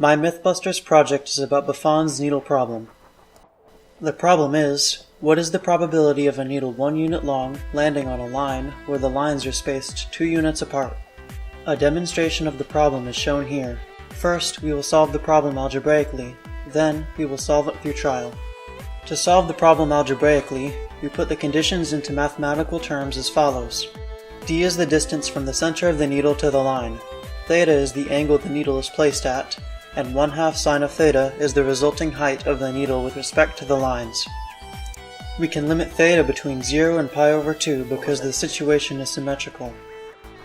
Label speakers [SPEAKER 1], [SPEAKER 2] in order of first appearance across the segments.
[SPEAKER 1] My Mythbusters project is about Buffon's needle problem. The problem is, what is the probability of a needle 1 unit long landing on a line where the lines are spaced 2 units apart? A demonstration of the problem is shown here. First, we will solve the problem algebraically, then we will solve it through trial. To solve the problem algebraically, we put the conditions into mathematical terms as follows. D is the distance from the center of the needle to the line. Theta is the angle the needle is placed at, and 1/2 sine of theta is the resulting height of the needle with respect to the lines. We can limit theta between 0 and pi over 2 because the situation is symmetrical.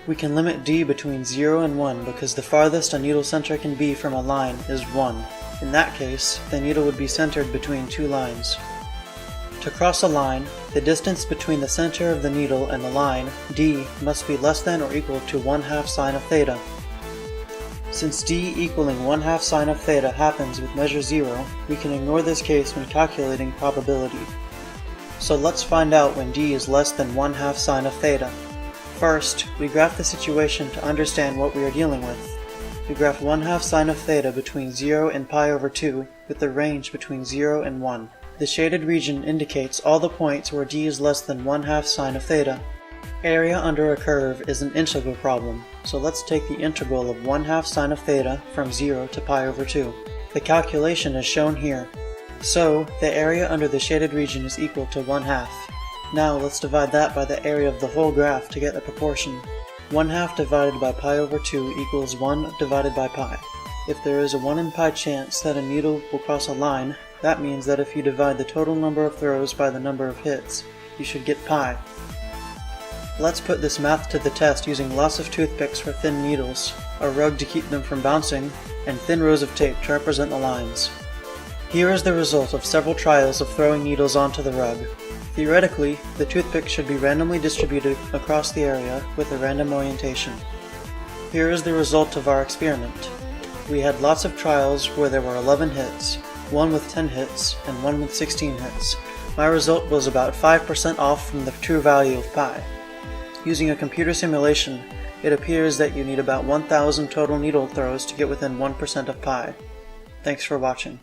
[SPEAKER 1] We can limit d between 0 and 1 because the farthest a needle center can be from a line is 1. In that case, the needle would be centered between 2 lines. To cross a line, the distance between the center of the needle and the line, d, must be less than or equal to 1/2 sine of theta. Since d equaling 1/2 sine of theta happens with measure 0, we can ignore this case when calculating probability. So let's find out when d is less than 1/2 sine of theta. First, we graph the situation to understand what we are dealing with. We graph 1/2 sine of theta between 0 and pi over 2 with the range between 0 and 1. The shaded region indicates all the points where d is less than 1/2 sine of theta. Area under a curve is an integral problem, so let's take the integral of 1/2 sine of theta from 0 to pi over 2. The calculation is shown here. So, the area under the shaded region is equal to 1/2. Now let's divide that by the area of the whole graph to get a proportion. 1/2 divided by pi over 2 equals 1 divided by pi. If there is a 1 in pi chance that a needle will cross a line, that means that if you divide the total number of throws by the number of hits, you should get pi. Let's put this math to the test using lots of toothpicks for thin needles, a rug to keep them from bouncing, and thin rows of tape to represent the lines. Here is the result of several trials of throwing needles onto the rug. Theoretically, the toothpick should be randomly distributed across the area with a random orientation. Here is the result of our experiment. We had lots of trials where there were 11 hits, one with 10 hits, and one with 16 hits. My result was about 5% off from the true value of pi. Using a computer simulation, it appears that you need about 1,000 total needle throws to get within 1% of pi. Thanks for watching.